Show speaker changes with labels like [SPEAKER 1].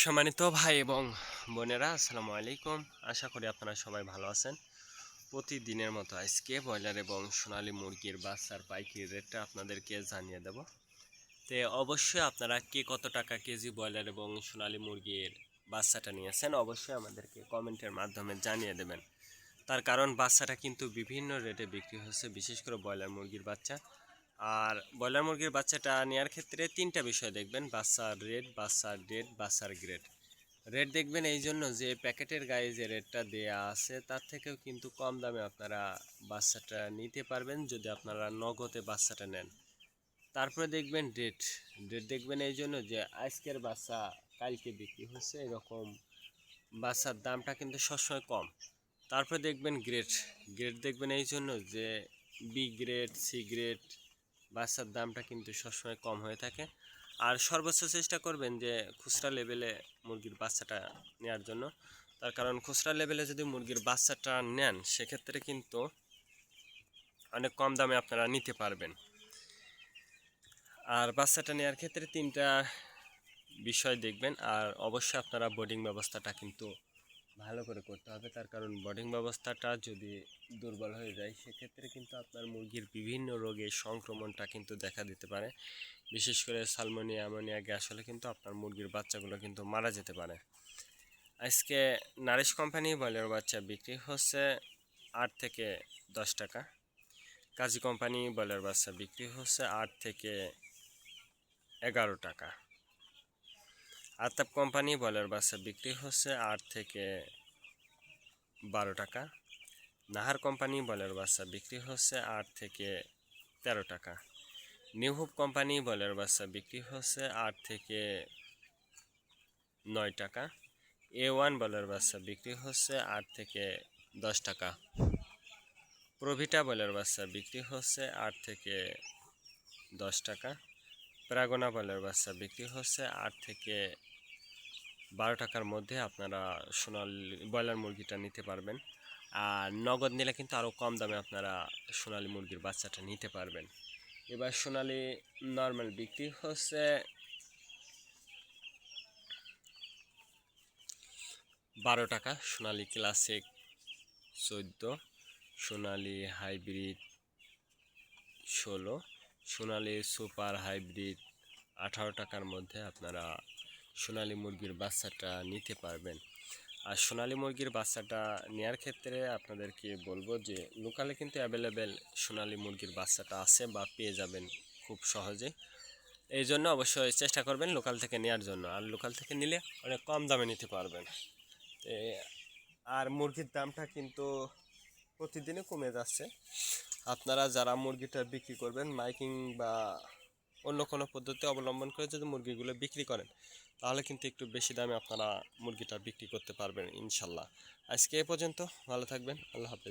[SPEAKER 1] সম্মানিত ভাই এবং বোনেরা, আসসালামু আলাইকুম। আশা করি আপনারা সবাই ভালো আছেন। প্রতিদিনের মতো আজকে ব্রয়লার এবং সোনালী মুরগির বাচ্চার পাইকারি রেটটা আপনাদেরকে জানিয়ে দেব। তো অবশ্যই আপনারা কে কত টাকা কেজি ব্রয়লার এবং সোনালী মুরগির বাচ্চাটা নিয়েছেন অবশ্যই আমাদেরকে কমেন্টের মাধ্যমে জানিয়ে দেবেন। তার কারণ বাচ্চাটা কিন্তু বিভিন্ন রেটে বিক্রি হচ্ছে, বিশেষ করে ব্রয়লার মুরগির বাচ্চা। আর ব্রয়লার মুরগির বাচ্চাটা নেওয়ার ক্ষেত্রে তিনটা বিষয় দেখবেন: বাচ্চার রেট, বাচ্চার ডেট, বাচ্চার গ্রেড। রেট দেখবেন এই জন্য যে প্যাকেটের গায়ে যে রেটটা দেয়া আছে তার থেকেও কিন্তু কম দামে আপনারা বাচ্চাটা নিতে পারবেন যদি আপনারা নগদে বাচ্চাটা নেন। তারপরে দেখবেন ডেট। ডেট দেখবেন এই জন্য যে আজকের বাচ্চা কালকে বিক্রি হচ্ছে, এরকম বাচ্চার দামটা কিন্তু সবসময় কম। তারপরে দেখবেন গ্রেড। গ্রেড দেখবেন এই জন্য যে বি গ্রেড, সি গ্রেড বাচ্চার দামটা কিন্তু সবসময় কম হয়ে থাকে। আর সর্বোচ্চ চেষ্টা করবেন যে খুচরা লেভেলে মুরগির বাচ্চাটা নেওয়ার জন্য। তার কারণ খুচরা লেভেলে যদি মুরগির বাচ্চাটা নেন সেক্ষেত্রে কিন্তু অনেক কম দামে আপনারা নিতে পারবেন। আর বাচ্চাটা নেওয়ার ক্ষেত্রে তিনটা বিষয় দেখবেন। আর অবশ্যই আপনারা বোর্ডিং ব্যবস্থাটা কিন্তু ভালো করে করতে হবে। তার কারণ বোর্ডিং ব্যবস্থাটা যদি দুর্বল হয়ে যায় সেক্ষেত্রে কিন্তু আপনার মুরগির বিভিন্ন রোগের সংক্রমণটা কিন্তু দেখা দিতে পারে। বিশেষ করে সালমোনিয়া, অ্যামোনিয়া গ্যাস হলে কিন্তু আপনার মুরগির বাচ্চাগুলো কিন্তু মারা যেতে পারে। আজকে নারিশ কোম্পানি ব্রয়লার বাচ্চা বিক্রি হচ্ছে 8 থেকে 10 টাকা। কাজী কোম্পানি ব্রয়লার বাচ্চা বিক্রি হচ্ছে 8 থেকে 11 টাকা। আতাপ কোম্পানি ব্রয়লার বাচ্চা বিক্রি হচ্ছে 8 থেকে 12 টাকা। নাহার কোম্পানি ব্রয়লার বাচ্চা বিক্রি হচ্ছে 8 থেকে 13 টাকা। নিউ হোপ কোম্পানি ব্রয়লার বাচ্চা বিক্রি হচ্ছে 8 থেকে 9 টাকা। A1 ব্রয়লার বাচ্চা বিক্রি হচ্ছে 8 থেকে 10 টাকা। প্রভিটা ব্রয়লার বাচ্চা বিক্রি হচ্ছে 8 থেকে 10 টাকা। প্রাগোনা ব্রয়লার বাচ্চা বিক্রি হচ্ছে 8 থেকে 12 টাকার মধ্যে আপনারা সোনালী ব্রয়লার মুরগিটা নিতে পারবেন। আর নগদ নিলে কিন্তু আরও কম দামে আপনারা সোনালী মুরগির বাচ্চাটা নিতে পারবেন। এবার সোনালী নর্মাল বিক্রি হচ্ছে 12 টাকা, সোনালী ক্লাসিক 14, সোনালী হাইব্রিড 16, সোনালী সুপার হাইব্রিড 18 টাকার মধ্যে আপনারা সোনালী মুরগির বাচ্চাটা নিতে পারবেন। আর সোনালী মুরগির বাচ্চাটা নেওয়ার ক্ষেত্রে আপনাদেরকে বলবো যে লোকালে কিন্তু অ্যাভেলেবেল সোনালী মুরগির বাচ্চাটা আছে বা পেয়ে যাবেন খুব সহজে। এই জন্য অবশ্যই চেষ্টা করবেন লোকাল থেকে নেওয়ার জন্য। আর লোকাল থেকে নিলে অনেক কম দামে নিতে পারবেন। আর মুরগির দামটা কিন্তু প্রতিদিনই কমে যাচ্ছে। আপনারা যারা মুরগিটা বিক্রি করবেন মাইকিং বা অন্য কোনো পদ্ধতি অবলম্বন করে যদি মুরগিগুলো বিক্রি করেন তাহলে কিন্তু একটু বেশি দামে আপনারা মুরগিটা বিক্রি করতে পারবেন ইনশাল্লাহ। আজকে এ পর্যন্ত, ভালো থাকবেন, আল্লাহ হাফেজ।